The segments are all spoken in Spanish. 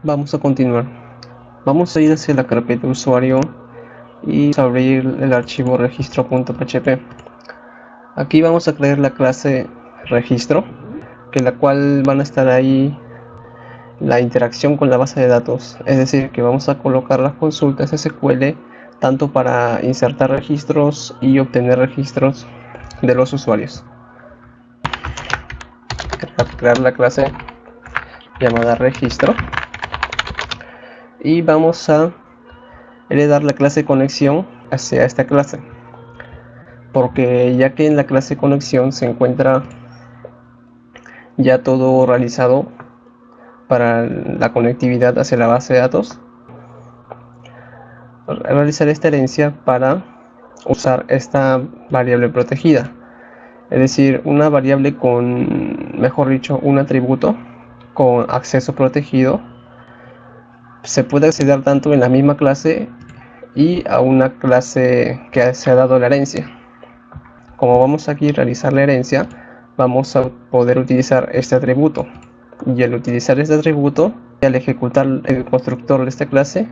Vamos a continuar. Vamos a ir hacia la carpeta de usuario y abrir el archivo registro.php. Aquí vamos a crear la clase registro, que la cual van a estar ahí la interacción con la base de datos, es decir, que vamos a colocar las consultas SQL tanto para insertar registros y obtener registros de los usuarios. Crear la clase llamada registro y vamos a heredar la clase conexión hacia esta clase, porque ya que en la clase conexión se encuentra ya todo realizado para la conectividad hacia la base de datos, realizar esta herencia para usar esta variable protegida, es decir, una variable con, mejor dicho, un atributo con acceso protegido. Se puede acceder tanto en la misma clase y a una clase que se ha dado la herencia. Como vamos aquí a realizar la herencia, vamos a poder utilizar este atributo, y al utilizar este atributo, al ejecutar el constructor de esta clase,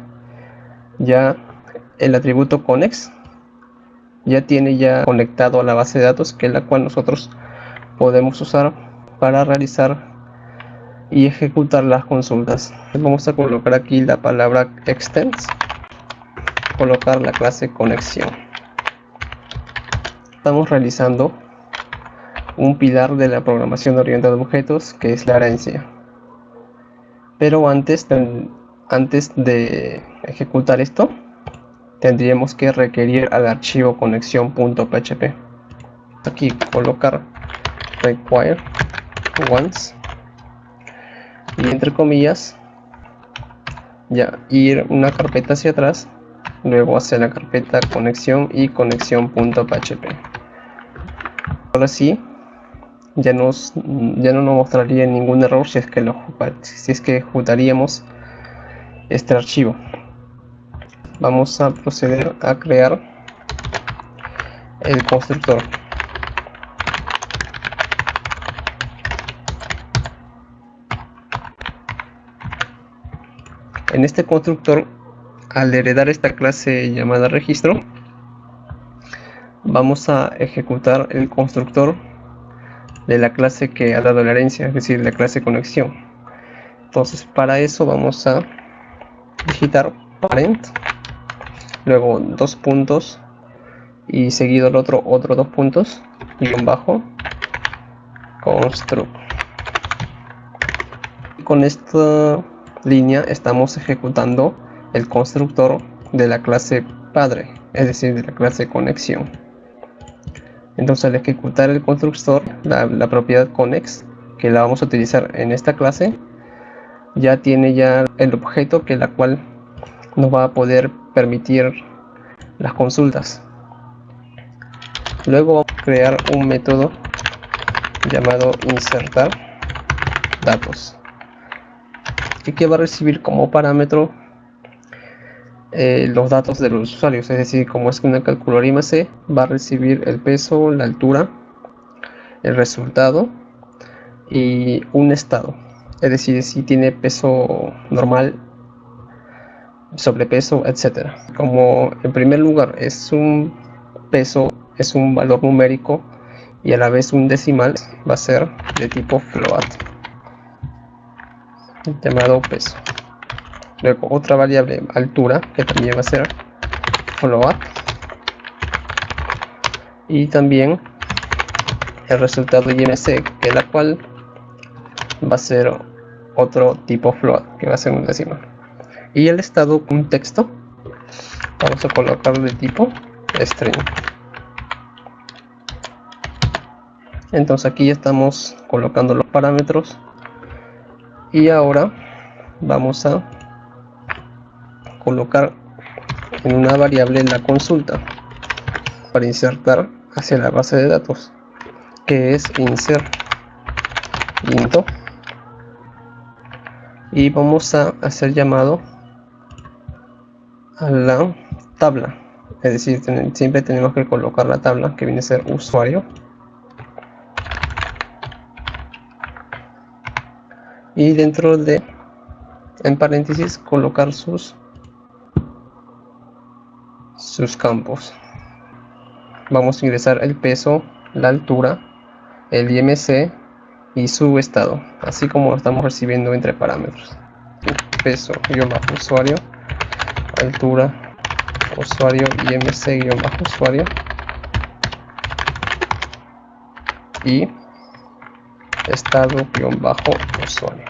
ya el atributo connex ya tiene ya conectado a la base de datos, que es la cual nosotros podemos usar para realizar y ejecutar las consultas. Vamos a colocar aquí la palabra extends, colocar la clase conexión. Estamos realizando un pilar de la programación orientada a objetos, que es la herencia. Pero antes de ejecutar esto, tendríamos que requerir al archivo conexión.php. Aquí colocar require once y entre comillas ya ir una carpeta hacia atrás, luego hacia la carpeta conexión y conexión.php. Ahora sí, ya no nos mostraría ningún error si es que ejecutaríamos este archivo. Vamos a proceder a crear el constructor. En este constructor, al heredar esta clase llamada registro, vamos a ejecutar el constructor de la clase que ha dado la herencia, es decir, la clase conexión. Entonces, para eso vamos a digitar parent, luego dos puntos y seguido el otro 2 puntos y un bajo construct. Con esta línea estamos ejecutando el constructor de la clase padre, es decir, de la clase conexión. Entonces, al ejecutar el constructor, la propiedad connex, que la vamos a utilizar en esta clase, ya tiene ya el objeto que la cual nos va a poder permitir las consultas. Luego vamos a crear un método llamado insertar datos, y que va a recibir como parámetro los datos de los usuarios, es decir, como es una calculadora I+C, va a recibir el peso, la altura, el resultado y un estado, es decir, si tiene peso normal, sobrepeso, etcétera. Como en primer lugar es un peso, es un valor numérico y a la vez un decimal, va a ser de tipo float llamado peso. Luego otra variable, altura, que también va a ser float, y también el resultado IMC, que la cual va a ser otro tipo float, que va a ser un decimal. Y el estado, un texto, vamos a colocarlo de tipo string. Entonces aquí ya estamos colocando los parámetros y ahora vamos a colocar en una variable la consulta para insertar hacia la base de datos, que es insert into, y vamos a hacer llamado a la tabla, es decir, siempre tenemos que colocar la tabla que viene a ser usuario, y dentro de en paréntesis colocar sus campos. Vamos a ingresar el peso, la altura, el IMC y su estado, así como lo estamos recibiendo entre parámetros. Peso bajo usuario, altura usuario, IMC bajo usuario y estado bajo usuario.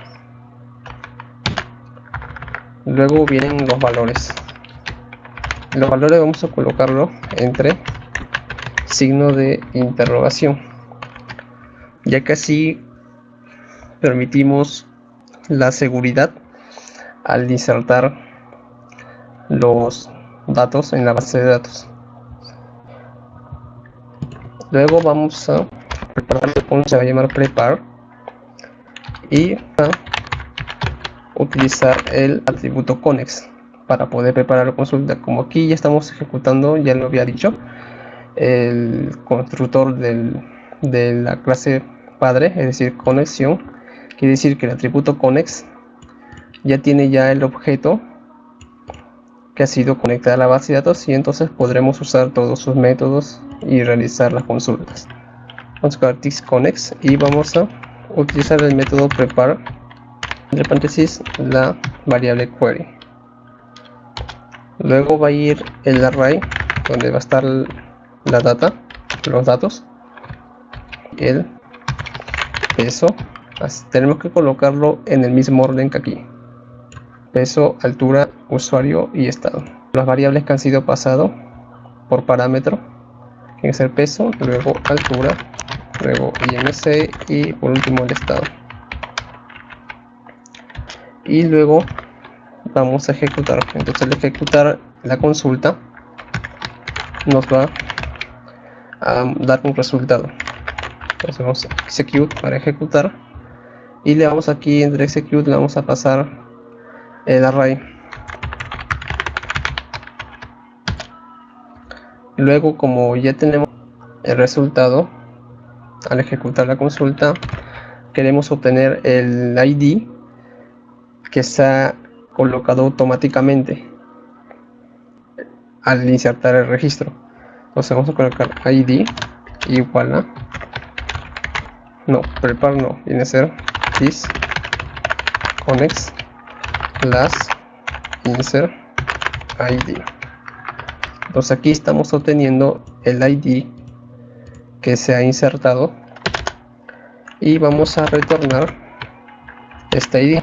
Luego vienen los valores. Los valores vamos a colocarlo entre signo de interrogación, ya que así permitimos la seguridad al insertar los datos en la base de datos. Luego vamos a preparar lo que se va a llamar prepar y a utilizar el atributo connex para poder preparar la consulta. Como aquí ya estamos ejecutando, ya lo había dicho, el constructor de la clase padre, es decir, conexión, quiere decir que el atributo connex ya tiene ya el objeto que ha sido conectado a la base de datos y entonces podremos usar todos sus métodos y realizar las consultas. Vamos a colocar connex y vamos a utilizar el método prepare, entre paréntesis la variable query. Luego va a ir el array donde va a estar la data, los datos, el peso. Tenemos que colocarlo en el mismo orden que aquí: peso, altura, usuario y estado. Las variables que han sido pasadas por parámetro, que es el peso, luego altura, luego IMC y por último el estado. Y luego vamos a ejecutar. Entonces al ejecutar la consulta nos va a dar un resultado. Entonces vamos a execute para ejecutar y le vamos aquí entre execute, le vamos a pasar el array. Luego, como ya tenemos el resultado, al ejecutar la consulta queremos obtener el ID que está colocado automáticamente al insertar el registro. Entonces vamos a colocar ID igual a, no, prepare no, viene a ser this connex las insert ID. Entonces aquí estamos obteniendo el ID que se ha insertado y vamos a retornar este ID.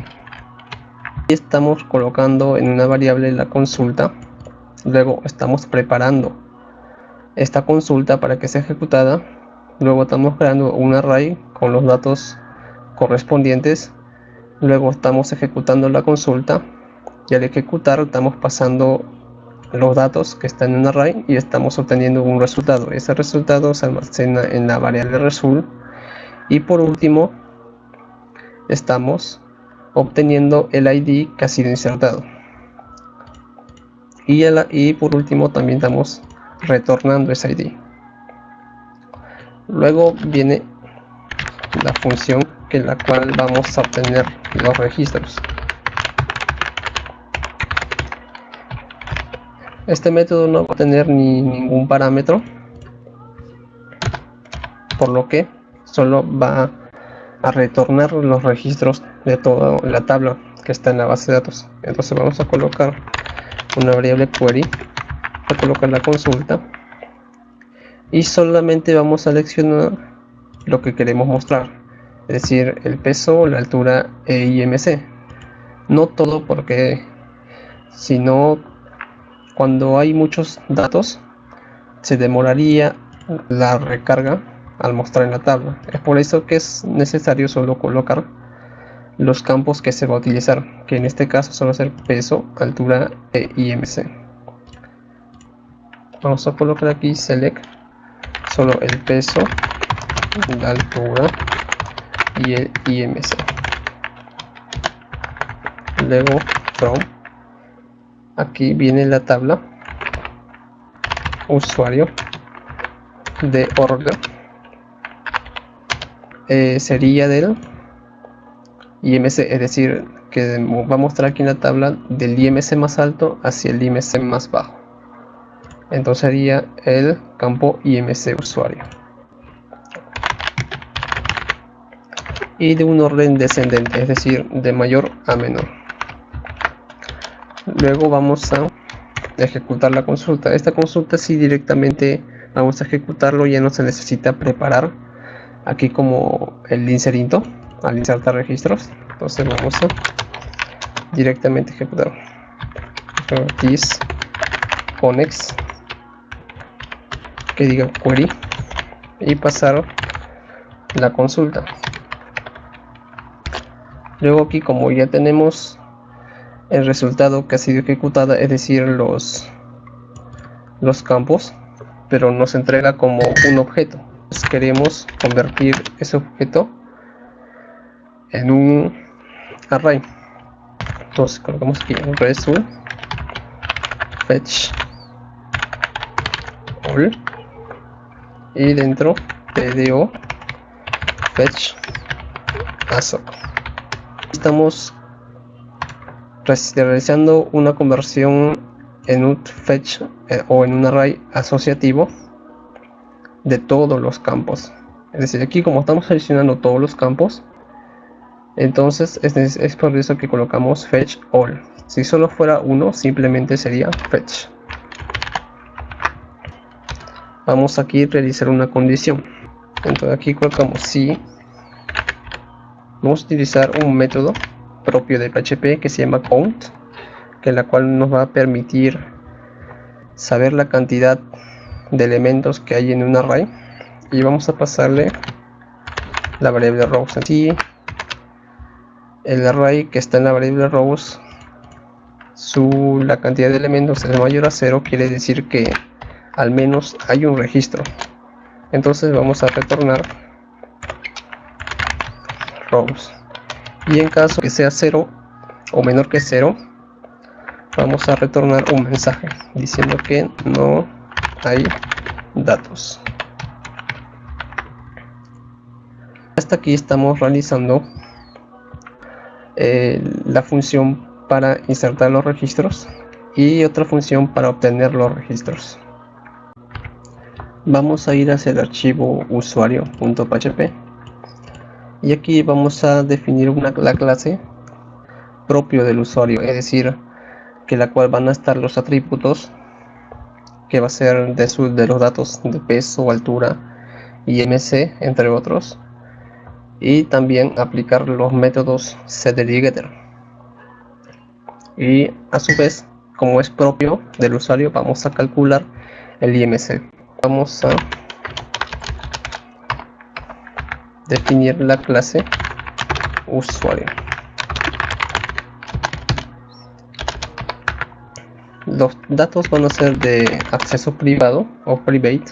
Y estamos colocando en una variable la consulta. Luego estamos preparando esta consulta para que sea ejecutada. Luego estamos creando un array con los datos correspondientes. Luego estamos ejecutando la consulta y al ejecutar estamos pasando los datos que están en un array y estamos obteniendo un resultado. Ese resultado se almacena en la variable result y por último estamos obteniendo el ID que ha sido insertado y por último también estamos retornando ese ID. Luego viene la función en la cual vamos a obtener los registros. Este método no va a tener ningún parámetro, por lo que solo va a retornar los registros de toda la tabla que está en la base de datos. Entonces vamos a colocar una variable query, a colocar la consulta y solamente vamos a seleccionar lo que queremos mostrar, es decir, el peso, la altura e IMC. No todo, porque si no, cuando hay muchos datos se demoraría la recarga al mostrar en la tabla. Es por eso que es necesario solo colocar los campos que se va a utilizar, que en este caso son ser peso, altura e IMC. Vamos a colocar aquí select solo el peso, la altura y el IMC. Luego from, aquí viene la tabla usuario de order, sería del IMC, es decir, que va a mostrar aquí en la tabla del IMC más alto hacia el IMC más bajo. Entonces sería el campo IMC usuario. Y de un orden descendente, es decir, de mayor a menor. Luego vamos a ejecutar la consulta. Esta consulta sí directamente vamos a ejecutarlo, ya no se necesita preparar aquí como el inserinto al insertar registros. Entonces vamos a directamente ejecutar this connects que diga query y pasar la consulta. Luego aquí, como ya tenemos el resultado que ha sido ejecutada, es decir, los campos, pero nos entrega como un objeto. Entonces queremos convertir ese objeto en un array. Entonces colocamos aquí result fetch all y dentro tdo fetch assoc. Estamos realizando una conversión en un fetch o en un array asociativo de todos los campos. Es decir, aquí como estamos seleccionando todos los campos, entonces es por eso que colocamos fetch all. Si solo fuera uno, simplemente sería fetch. Vamos aquí a realizar una condición. Entonces aquí colocamos si. Vamos a utilizar un método propio de PHP que se llama count, que la cual nos va a permitir saber la cantidad de elementos que hay en un array, y vamos a pasarle la variable rows. Así el array que está en la variable rows, la cantidad de elementos es mayor a 0, quiere decir que al menos hay un registro. Entonces vamos a retornar rows, y en caso que sea 0 o menor que 0, vamos a retornar un mensaje diciendo que no hay datos. Hasta aquí estamos realizando la función para insertar los registros y otra función para obtener los registros. Vamos a ir hacia el archivo usuario.php y aquí vamos a definir la clase propio del usuario, es decir, que la cual van a estar los atributos, que va a ser de los datos de peso, altura, IMC, entre otros, y también aplicar los métodos setter y getter. Y a su vez, como es propio del usuario, vamos a calcular el IMC. Vamos a definir la clase usuario. Los datos van a ser de acceso privado o private.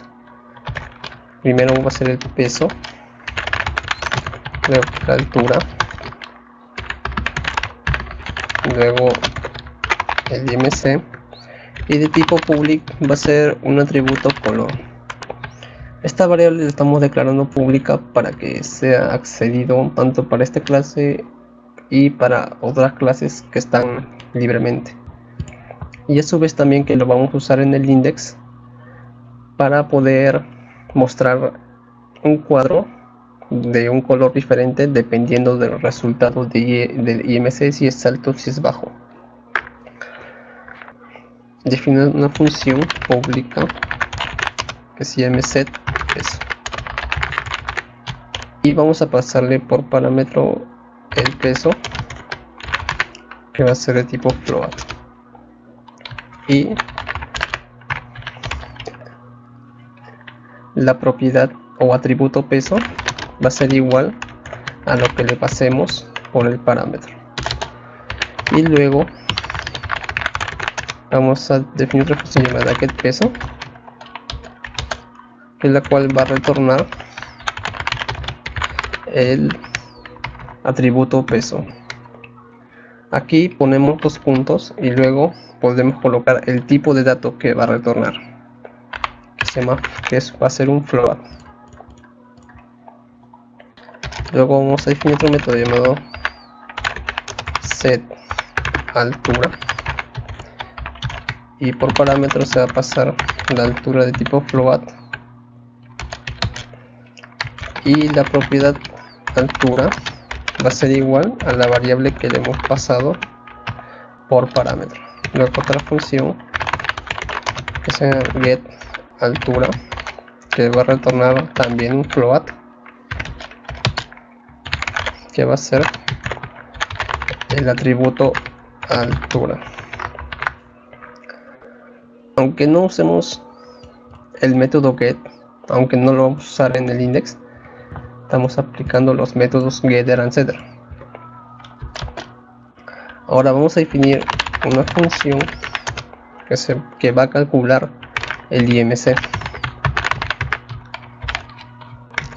Primero va a ser el peso, luego la altura, luego el IMC, y de tipo public va a ser un atributo color. Esta variable la estamos declarando pública para que sea accedido tanto para esta clase y para otras clases que están libremente. Y a su vez también que lo vamos a usar en el index para poder mostrar un cuadro de un color diferente dependiendo del resultado del IMC, si es alto, si es bajo. Definir una función pública que se llame set peso, y vamos a pasarle por parámetro el peso, que va a ser de tipo float, y la propiedad o atributo peso va a ser igual a lo que le pasemos por el parámetro. Y luego vamos a definir otra función llamada getPeso, que es la cual va a retornar el atributo peso. Aquí ponemos dos puntos y luego podemos colocar el tipo de dato que va a retornar, va a ser un float. Luego vamos a definir otro método llamado set altura, y por parámetros se va a pasar la altura de tipo float y la propiedad altura va a ser igual a la variable que le hemos pasado por parámetro. Luego otra función que sea get altura, que va a retornar también un float, que va a ser el atributo altura. Aunque no usemos el método get, aunque no lo vamos a usar en el index, estamos aplicando los métodos getter and setter. Ahora vamos a definir una función que va a calcular el IMC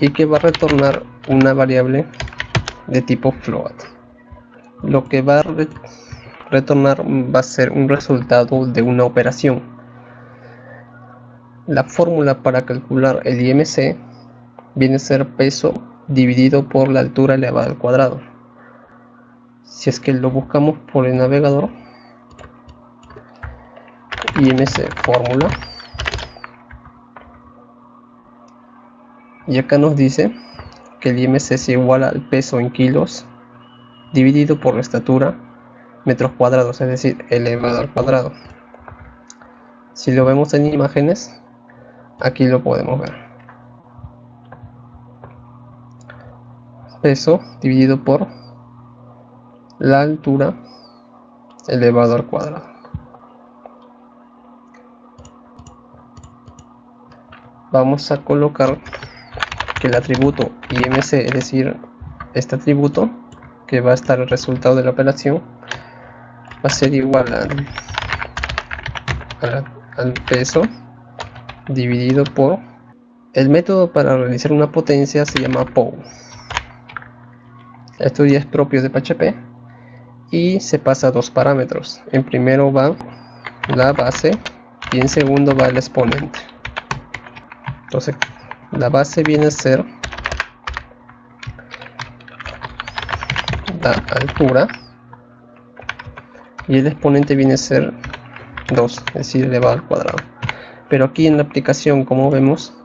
y que va a retornar una variable de tipo float. Lo que va a retornar va a ser un resultado de una operación. La fórmula para calcular el IMC viene a ser peso dividido por la altura elevada al cuadrado. Si es que lo buscamos por el navegador, IMC fórmula, y acá nos dice que el IMC es igual al peso en kilos dividido por la estatura metros cuadrados, es decir, elevado al cuadrado. Si lo vemos en imágenes, aquí lo podemos ver. Peso dividido por la altura elevado al cuadrado. Vamos a colocar que el atributo IMC, es decir, este atributo que va a estar el resultado de la operación, va a ser igual al peso dividido por el método para realizar una potencia. Se llama POW. Esto ya es propio de PHP y se pasa a dos parámetros. En primero va la base y en segundo va el exponente. Entonces la base viene a ser la altura y el exponente viene a ser 2, es decir, elevado al cuadrado. Pero aquí en la aplicación, como vemos,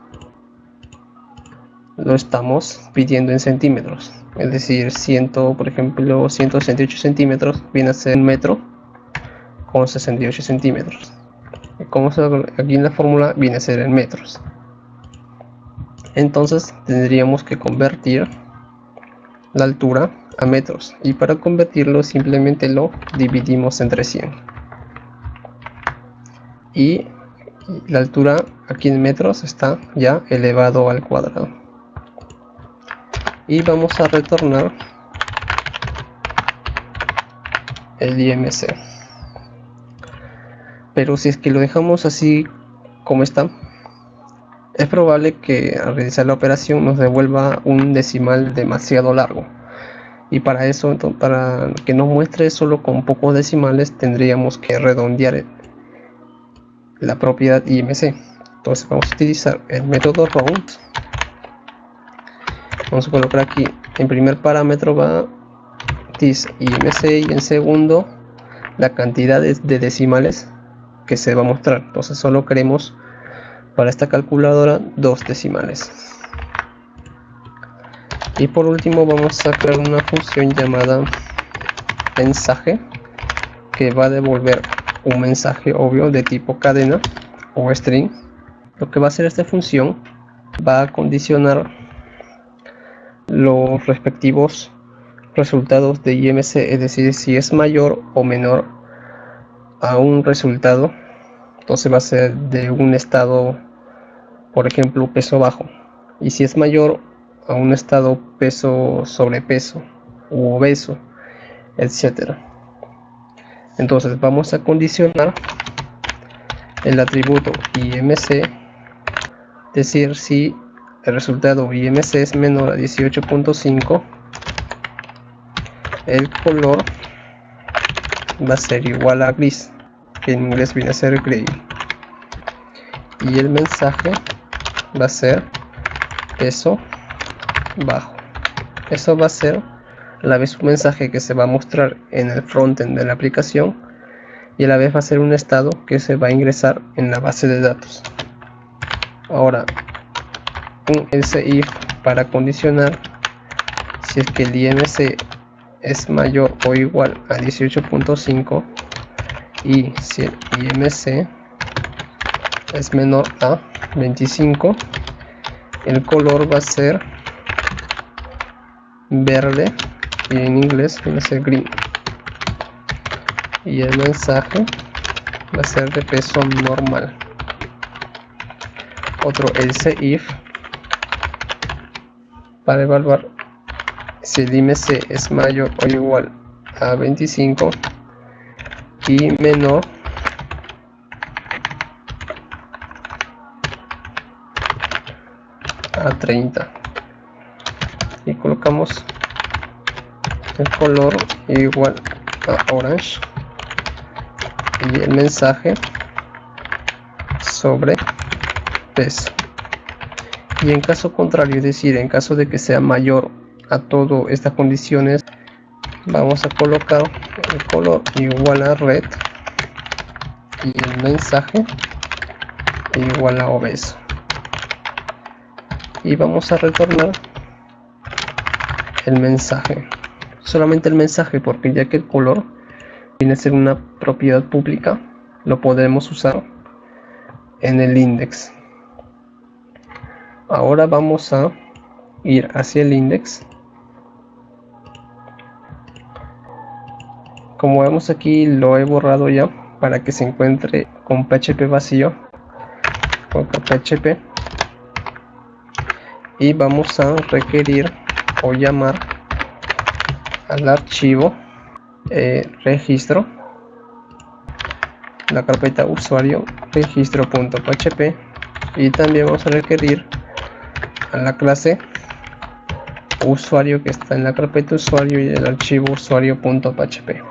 lo estamos pidiendo en centímetros, es decir, por ejemplo 168 centímetros viene a ser un metro con 68 centímetros. Como aquí en la fórmula viene a ser en metros. Entonces tendríamos que convertir la altura a metros, y para convertirlo simplemente lo dividimos entre 100 y la altura aquí en metros está ya elevado al cuadrado. Y vamos a retornar el IMC, pero si es que lo dejamos así como está, es probable que al realizar la operación nos devuelva un decimal demasiado largo, y para eso, para que nos muestre solo con pocos decimales, tendríamos que redondear la propiedad IMC. Entonces vamos a utilizar el método round. Vamos a colocar aquí en primer parámetro va this IMC y en segundo la cantidad de decimales que se va a mostrar. Entonces solo queremos para esta calculadora 2 decimales. Y por último vamos a crear una función llamada mensaje, que va a devolver un mensaje obvio de tipo cadena o string. Lo que va a hacer esta función va a condicionar los respectivos resultados de IMC, es decir, si es mayor o menor a un resultado, entonces va a ser de un estado, por ejemplo, peso bajo, y si es mayor a un estado peso sobrepeso u obeso, etcétera. Entonces vamos a condicionar el atributo IMC, decir si el resultado IMC es menor a 18.5, el color va a ser igual a gris, que en inglés viene a ser gray, y el mensaje va a ser peso bajo. Eso va a ser a la vez un mensaje que se va a mostrar en el frontend de la aplicación, y a la vez va a ser un estado que se va a ingresar en la base de datos. Ahora, un else if para condicionar si es que el IMC es mayor o igual a 18.5 y si el IMC es menor a 25, el color va a ser verde y en inglés va a ser green, y el mensaje va a ser de peso normal. Otro else if para evaluar si el IMC es mayor o igual a 25 y menor a 30, y colocamos el color igual a orange y el mensaje sobre peso. Y en caso contrario, es decir, en caso de que sea mayor a todas estas condiciones, vamos a colocar el color igual a red y el mensaje igual a obeso, y vamos a retornar el mensaje, solamente el mensaje, porque ya que el color viene a ser una propiedad pública, lo podemos usar en el index. Ahora vamos a ir hacia el index. Como vemos aquí, lo he borrado ya para que se encuentre con PHP vacío. Coloca PHP y vamos a requerir o llamar al archivo registro, la carpeta usuario registro.php, y también vamos a requerir a la clase usuario que está en la carpeta usuario y el archivo usuario.php.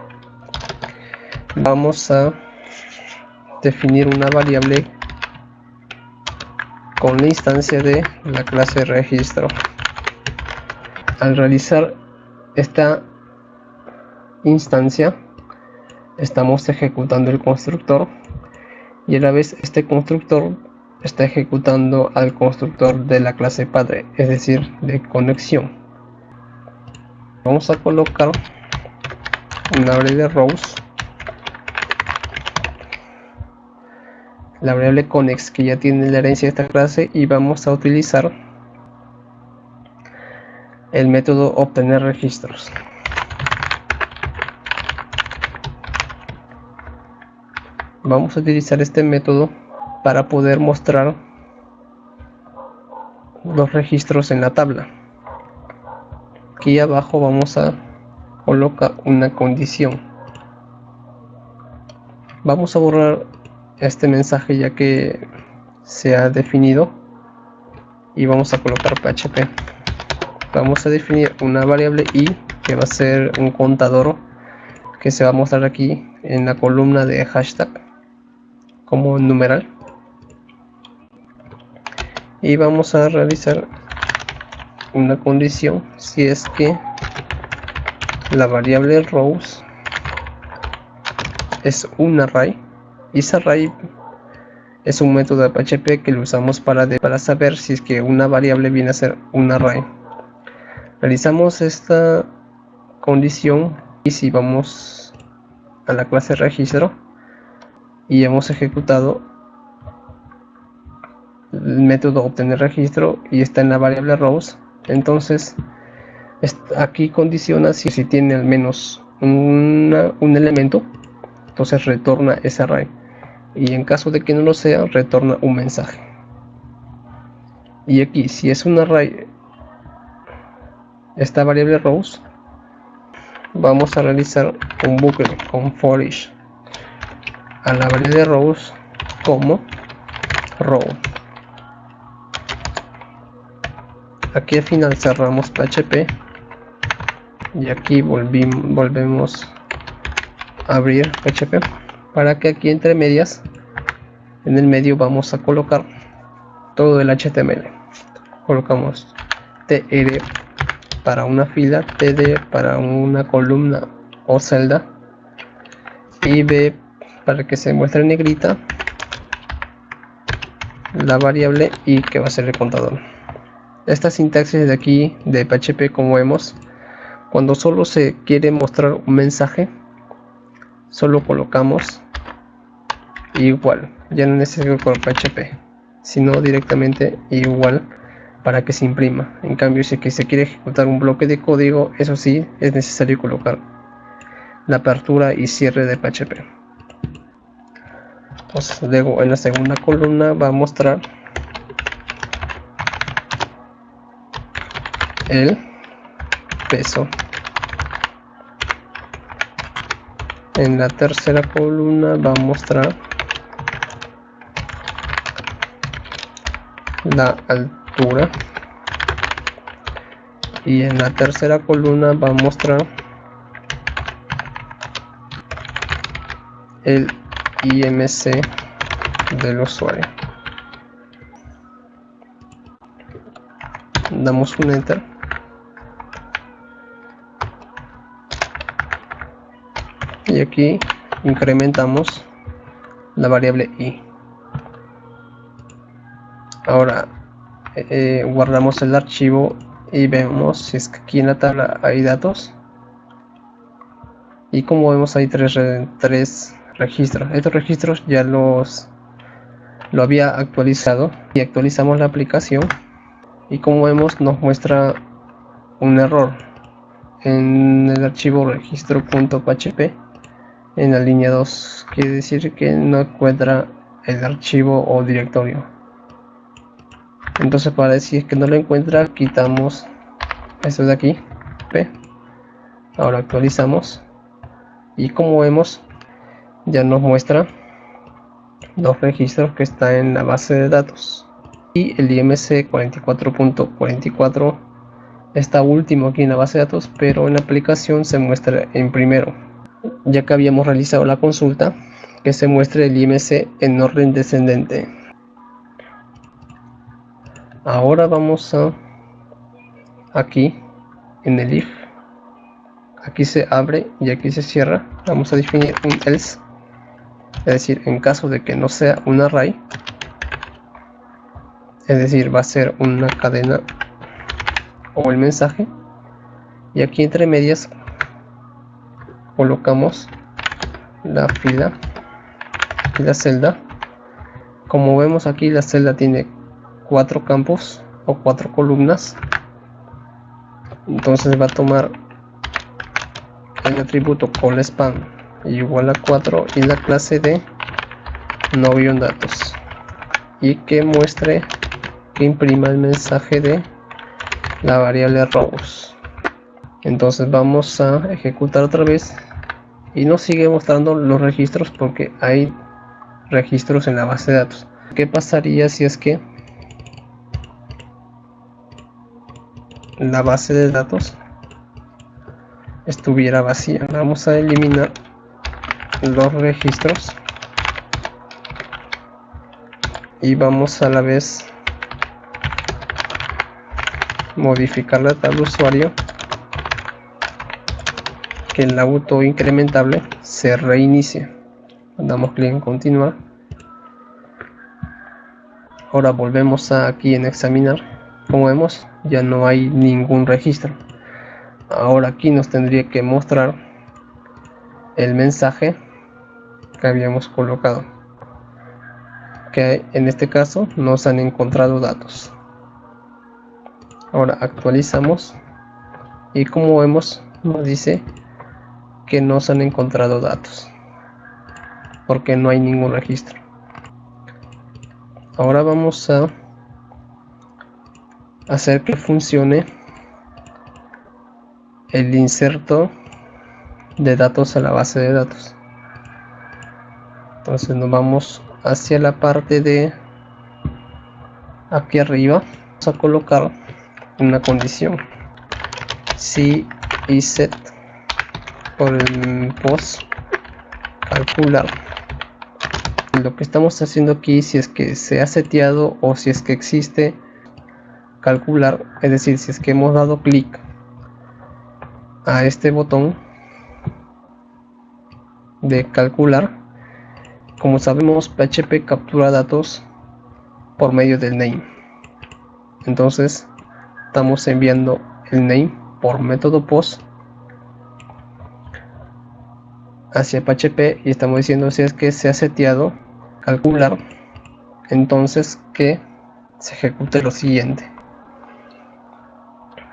Vamos a definir una variable con la instancia de la clase registro. Al realizar esta instancia, estamos ejecutando el constructor, y a la vez este constructor está ejecutando al constructor de la clase padre, es decir, de conexión. Vamos a colocar una variable rows, la variable connex que ya tiene la herencia de esta clase, y vamos a utilizar el método obtener registros. Vamos a utilizar este método para poder mostrar los registros en la tabla. Aquí abajo vamos a colocar una condición. Vamos a borrar este mensaje ya que se ha definido, y vamos a colocar PHP. Vamos a definir una variable i que va a ser un contador que se va a mostrar aquí en la columna de hashtag como numeral, y vamos a realizar una condición si es que la variable rows es un array, y ese array es un método de PHP que lo usamos para saber si es que una variable viene a ser un array. Realizamos esta condición, y si vamos a la clase registro y hemos ejecutado el método obtener registro y está en la variable rows, entonces aquí condiciona si tiene al menos un elemento, entonces retorna ese array, y en caso de que no lo sea, retorna un mensaje. Y aquí, si es un array esta variable rows, vamos a realizar un bucle con for each a la variable rows como row. Aquí al final cerramos PHP, y aquí volvemos a abrir PHP, para que aquí entre medias, en el medio, vamos a colocar todo el HTML. Colocamos tr para una fila, TD para una columna o celda, y B para que se muestre en negrita la variable I, que va a ser el contador. Esta sintaxis de aquí de PHP, como vemos, cuando solo se quiere mostrar un mensaje, solo colocamos igual, ya no necesito con PHP, sino directamente igual para que se imprima. En cambio, si se quiere ejecutar un bloque de código, eso sí, es necesario colocar la apertura y cierre de PHP. Pues luego en la segunda columna va a mostrar el peso. En la tercera columna va a mostrar la altura, y en la tercera columna va a mostrar el IMC del usuario. Damos un enter y aquí incrementamos la variable I. Ahora guardamos el archivo y vemos si es que aquí en la tabla hay datos, y como vemos hay tres registros. Estos registros ya lo había actualizado, y actualizamos la aplicación, y como vemos nos muestra un error en el archivo registro.php en la línea 2, quiere decir que no encuentra el archivo o directorio. Entonces, para decir que no lo encuentra, quitamos esto de aquí, P. Ahora actualizamos, y como vemos ya nos muestra los registros que están en la base de datos, y el IMC 44.44 está último aquí en la base de datos, pero en la aplicación se muestra en primero, ya que habíamos realizado la consulta que se muestre el IMC en orden descendente. Ahora vamos a aquí en el if, aquí se abre y aquí se cierra. Vamos a definir un else, es decir, en caso de que no sea un array, es decir, va a ser una cadena o el mensaje, y aquí entre medias colocamos la fila y la celda. Como vemos aquí, la celda tiene 4 campos o 4 columnas, entonces va a tomar el atributo callSpan igual a 4 y la clase de no-datos, y que muestre, que imprima el mensaje de la variable rows. Entonces vamos a ejecutar otra vez y nos sigue mostrando los registros porque hay registros en la base de datos. ¿Qué pasaría si es que la base de datos estuviera vacía? Vamos a eliminar los registros y vamos a la vez modificar la tabla usuario, que el auto incrementable se reinicie. Damos clic en continuar. Ahora volvemos aquí en examinar. Como vemos, ya no hay ningún registro. Ahora aquí nos tendría que mostrar el mensaje que habíamos colocado, que en este caso nos han encontrado datos. Ahora actualizamos y como vemos nos dice que no se han encontrado datos porque no hay ningún registro. Ahora vamos a hacer que funcione el inserto de datos a la base de datos. Entonces nos vamos hacia la parte de aquí arriba. Vamos a colocar una condición si y set por el post calcular. Lo que estamos haciendo aquí, si es que se ha seteado o si es que existe calcular, es decir, si es que hemos dado clic a este botón de calcular. Como sabemos, PHP captura datos por medio del name. Entonces estamos enviando el name por método post hacia PHP y estamos diciendo si es que se ha seteado calcular, entonces que se ejecute lo siguiente.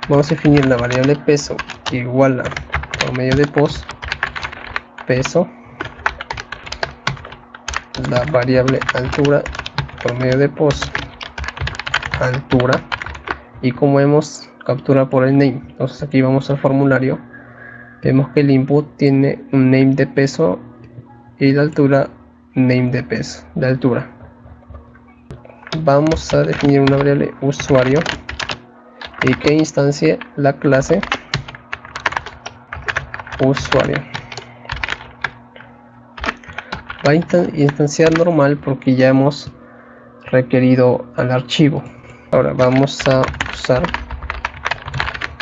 Vamos a definir la variable peso igual a por medio de post peso, la variable altura por medio de post altura, y como hemos capturado por el name, entonces aquí vamos al formulario, vemos que el input tiene un name de peso y la altura name de peso de altura. Vamos a definir una variable usuario y que instancie la clase usuario. Va a instanciar normal porque ya hemos requerido al archivo. Ahora vamos a usar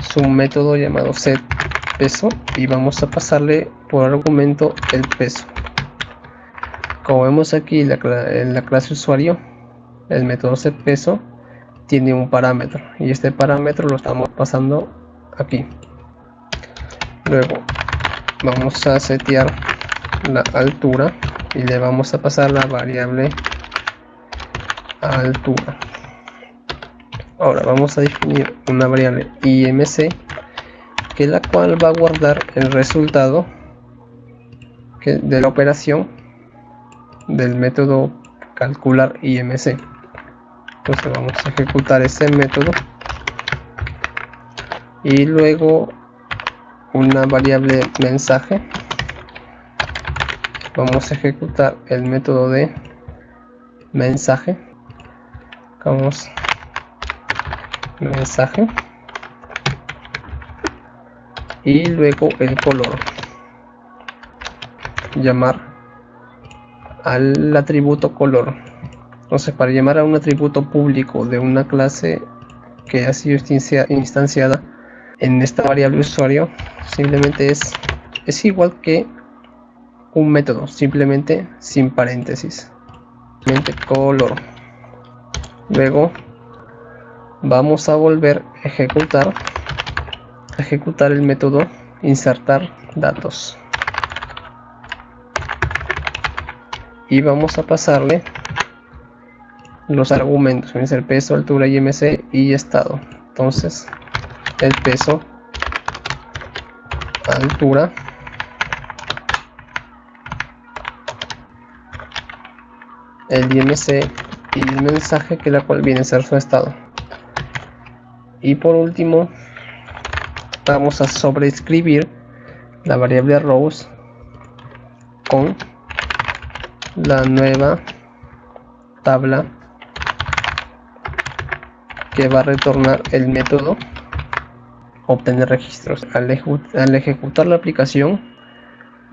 su método llamado setPeso y vamos a pasarle por argumento el peso. Como vemos aquí en la clase usuario, el método setPeso tiene un parámetro y este parámetro lo estamos pasando aquí. Luego vamos a setear la altura y le vamos a pasar la variable altura. Ahora vamos a definir una variable imc, que la cual va a guardar el resultado de la operación del método calcular imc. Entonces vamos a ejecutar ese método y luego una variable mensaje. Vamos a ejecutar el método de mensaje. Vamos mensaje y luego el color, llamar al atributo color. Entonces, para llamar a un atributo público de una clase que ha sido instanciada en esta variable usuario, simplemente es igual que un método, simplemente sin paréntesis, color. Luego vamos a volver a ejecutar el método insertar datos y vamos a pasarle los argumentos, es el peso, altura, imc y estado. Entonces el peso, altura, el imc y el mensaje, que la cual viene a ser su estado. Y por último vamos a sobreescribir la variable rows con la nueva tabla que va a retornar el método obtener registros. Al ejecutar la aplicación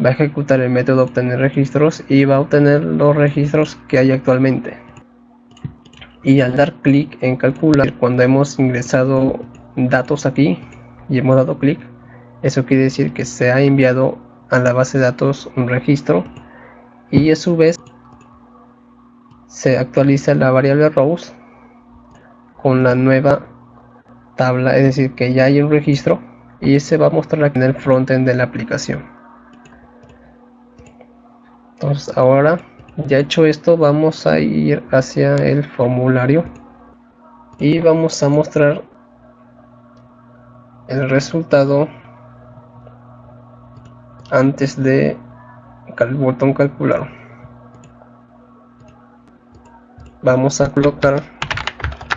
va a ejecutar el método obtener registros y va a obtener los registros que hay actualmente. Y al dar clic en calcular, cuando hemos ingresado datos aquí y hemos dado clic, eso quiere decir que se ha enviado a la base de datos un registro y a su vez se actualiza la variable rows con la nueva tabla, es decir que ya hay un registro y se va a mostrar aquí en el frontend de la aplicación. Entonces ahora, ya hecho esto, vamos a ir hacia el formulario y vamos a mostrar el resultado antes de el botón calcular. Vamos a colocar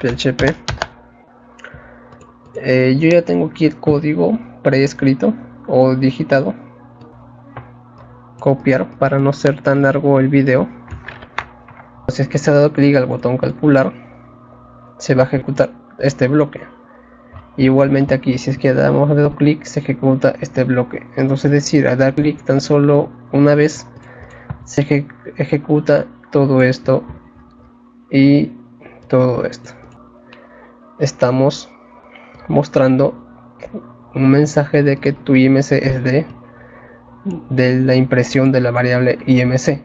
PHP. Yo ya tengo aquí el código preescrito o digitado. Copiar para no ser tan largo el video. Si es que se ha dado clic al botón calcular, se va a ejecutar este bloque. Igualmente aquí, si es que damos dedo clic, se ejecuta este bloque. Entonces, es decir, al dar clic tan solo una vez, se ejecuta todo esto y todo esto. Estamos mostrando un mensaje de que tu IMC es de la impresión de la variable IMC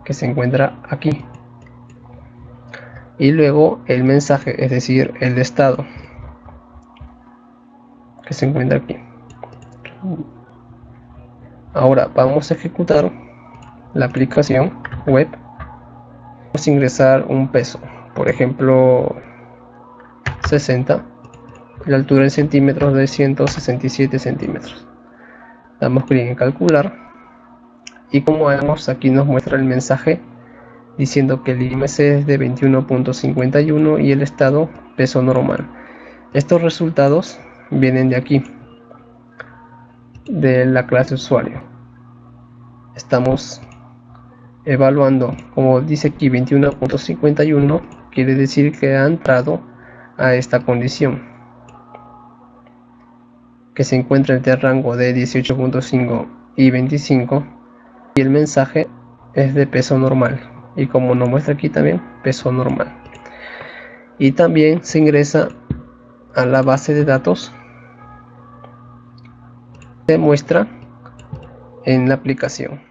que se encuentra aquí, y luego el mensaje, es decir, el estado que se encuentra aquí. Ahora vamos a ejecutar la aplicación web. Vamos a ingresar un peso, por ejemplo 60, la altura en centímetros de 167 centímetros. Damos clic en calcular y como vemos aquí nos muestra el mensaje diciendo que el IMC es de 21.51 y el estado peso normal. Estos resultados vienen de aquí, de la clase usuario. Estamos evaluando, como dice aquí 21.51, quiere decir que ha entrado a esta condición, que se encuentra entre el rango de 18.5 y 25, y el mensaje es de peso normal, y como nos muestra aquí también, peso normal. Y también se ingresa a la base de datos, se muestra en la aplicación.